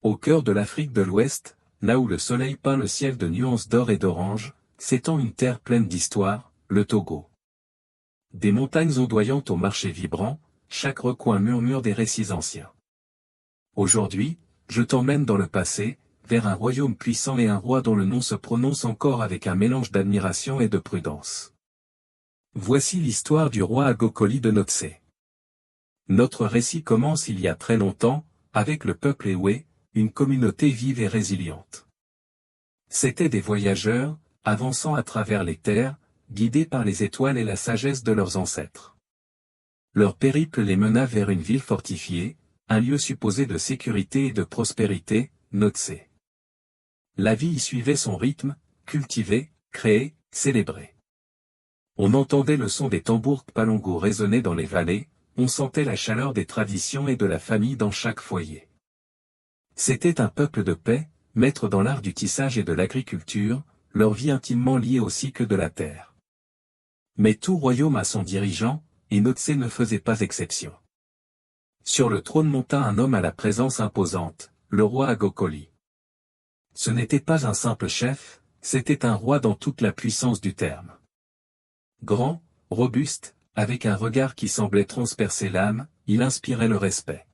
Au cœur de l'Afrique de l'Ouest, là où le soleil peint le ciel de nuances d'or et d'orange, s'étend une terre pleine d'histoire, le Togo. Des montagnes ondoyantes aux marchés vibrants, chaque recoin murmure des récits anciens. Aujourd'hui, je t'emmène dans le passé, vers un royaume puissant et un roi dont le nom se prononce encore avec un mélange d'admiration et de prudence. Voici l'histoire du roi Agokoli de Notse. Notre récit commence il y a très longtemps, avec le peuple Ewe, une communauté vive et résiliente. C'étaient des voyageurs, avançant à travers les terres, guidés par les étoiles et la sagesse de leurs ancêtres. Leur périple les mena vers une ville fortifiée, un lieu supposé de sécurité et de prospérité, Notse. La vie y suivait son rythme, cultivée, créée, célébrée. On entendait le son des tambours Kpalongo résonner dans les vallées, on sentait la chaleur des traditions et de la famille dans chaque foyer. C'était un peuple de paix, maître dans l'art du tissage et de l'agriculture, leur vie intimement liée au cycle de la terre. Mais tout royaume a son dirigeant, et Notse ne faisait pas exception. Sur le trône monta un homme à la présence imposante, le roi Agokoli. Ce n'était pas un simple chef, c'était un roi dans toute la puissance du terme. Grand, robuste, avec un regard qui semblait transpercer l'âme, il inspirait le respect.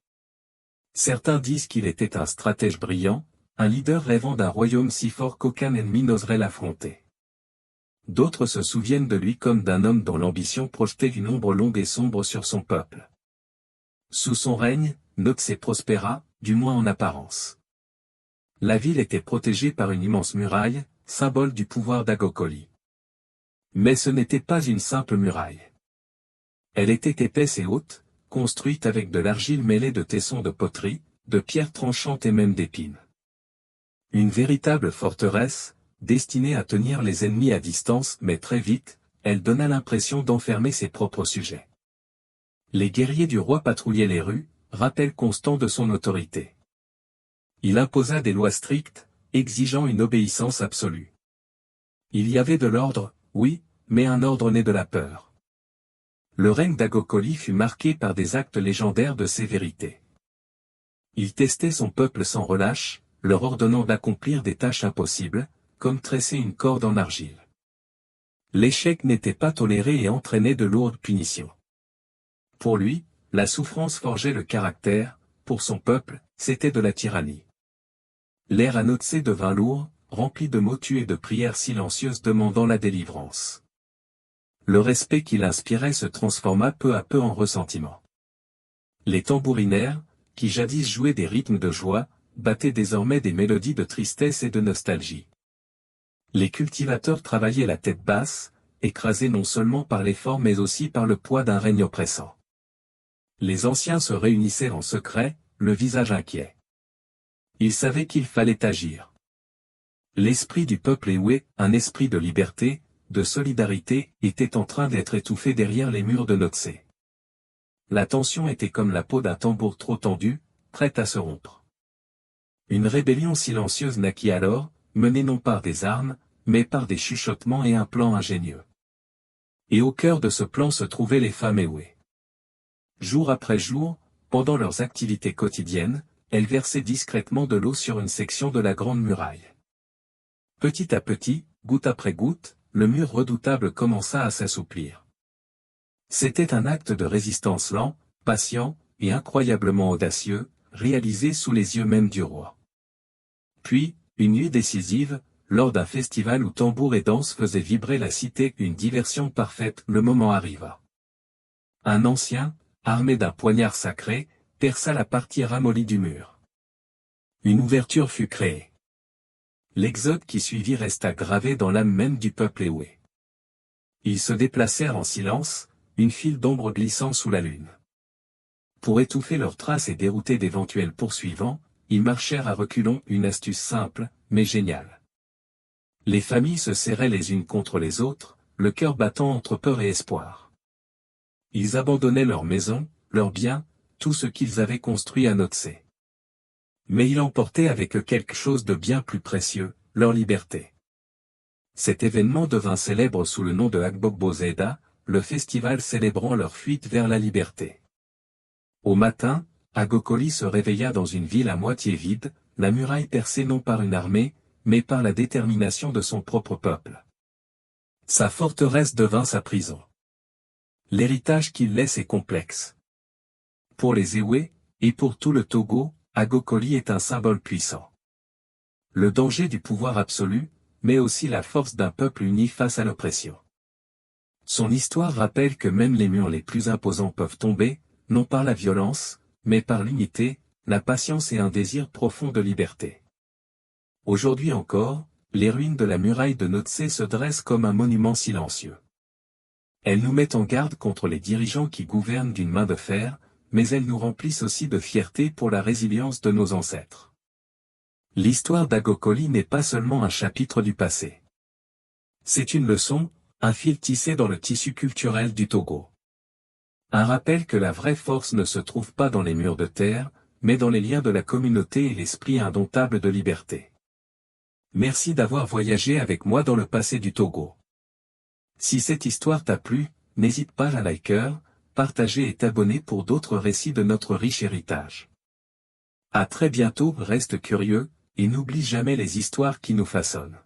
Certains disent qu'il était un stratège brillant, un leader rêvant d'un royaume si fort qu'aucun ennemi n'oserait l'affronter. D'autres se souviennent de lui comme d'un homme dont l'ambition projetait une ombre longue et sombre sur son peuple. Sous son règne, Notse prospéra, du moins en apparence. La ville était protégée par une immense muraille, symbole du pouvoir d'Agokoli. Mais ce n'était pas une simple muraille. Elle était épaisse et haute, construite avec de l'argile mêlée de tessons de poterie, de pierres tranchantes et même d'épines. Une véritable forteresse, destinée à tenir les ennemis à distance, mais très vite, elle donna l'impression d'enfermer ses propres sujets. Les guerriers du roi patrouillaient les rues, rappel constant de son autorité. Il imposa des lois strictes, exigeant une obéissance absolue. Il y avait de l'ordre, oui, mais un ordre né de la peur. Le règne d'Agokoli fut marqué par des actes légendaires de sévérité. Il testait son peuple sans relâche, leur ordonnant d'accomplir des tâches impossibles, comme tresser une corde en argile. L'échec n'était pas toléré et entraînait de lourdes punitions. Pour lui, la souffrance forgeait le caractère, pour son peuple, c'était de la tyrannie. L'air à Notse devint lourd, rempli de motus et de prières silencieuses demandant la délivrance. Le respect qu'il inspirait se transforma peu à peu en ressentiment. Les tambourinaires, qui jadis jouaient des rythmes de joie, battaient désormais des mélodies de tristesse et de nostalgie. Les cultivateurs travaillaient la tête basse, écrasés non seulement par l'effort mais aussi par le poids d'un règne oppressant. Les anciens se réunissaient en secret, le visage inquiet. Ils savaient qu'il fallait agir. L'esprit du peuple Ewe, un esprit de liberté, de solidarité, était en train d'être étouffé derrière les murs de Notse. La tension était comme la peau d'un tambour trop tendu, prête à se rompre. Une rébellion silencieuse naquit alors, menée non par des armes, mais par des chuchotements et un plan ingénieux. Et au cœur de ce plan se trouvaient les femmes Ewe. Jour après jour, pendant leurs activités quotidiennes, elles versaient discrètement de l'eau sur une section de la grande muraille. Petit à petit, goutte après goutte, le mur redoutable commença à s'assouplir. C'était un acte de résistance lent, patient, et incroyablement audacieux, réalisé sous les yeux même du roi. Puis, une nuit décisive, lors d'un festival où tambours et danse faisaient vibrer la cité, une diversion parfaite, le moment arriva. Un ancien, armé d'un poignard sacré, perça la partie ramollie du mur. Une ouverture fut créée. L'exode qui suivit resta gravé dans l'âme même du peuple Ewe. Ils se déplacèrent en silence, une file d'ombre glissant sous la lune. Pour étouffer leurs traces et dérouter d'éventuels poursuivants, ils marchèrent à reculons, une astuce simple, mais géniale. Les familles se serraient les unes contre les autres, le cœur battant entre peur et espoir. Ils abandonnaient leurs maisons, leurs biens, tout ce qu'ils avaient construit à Notse. Mais ils emportaient avec eux quelque chose de bien plus précieux, leur liberté. Cet événement devint célèbre sous le nom de Agbogbozeda, le festival célébrant leur fuite vers la liberté. Au matin, Agokoli se réveilla dans une ville à moitié vide, la muraille percée non par une armée, mais par la détermination de son propre peuple. Sa forteresse devint sa prison. L'héritage qu'il laisse est complexe. Pour les Ewe, et pour tout le Togo, Agokoli est un symbole puissant. Le danger du pouvoir absolu, mais aussi la force d'un peuple uni face à l'oppression. Son histoire rappelle que même les murs les plus imposants peuvent tomber, non par la violence, mais par l'unité, la patience et un désir profond de liberté. Aujourd'hui encore, les ruines de la muraille de Notse se dressent comme un monument silencieux. Elles nous mettent en garde contre les dirigeants qui gouvernent d'une main de fer, mais elles nous remplissent aussi de fierté pour la résilience de nos ancêtres. L'histoire d'Agokoli n'est pas seulement un chapitre du passé. C'est une leçon, un fil tissé dans le tissu culturel du Togo. Un rappel que la vraie force ne se trouve pas dans les murs de terre, mais dans les liens de la communauté et l'esprit indomptable de liberté. Merci d'avoir voyagé avec moi dans le passé du Togo. Si cette histoire t'a plu, n'hésite pas à liker, partager et t'abonner pour d'autres récits de notre riche héritage. À très bientôt, reste curieux, et n'oublie jamais les histoires qui nous façonnent.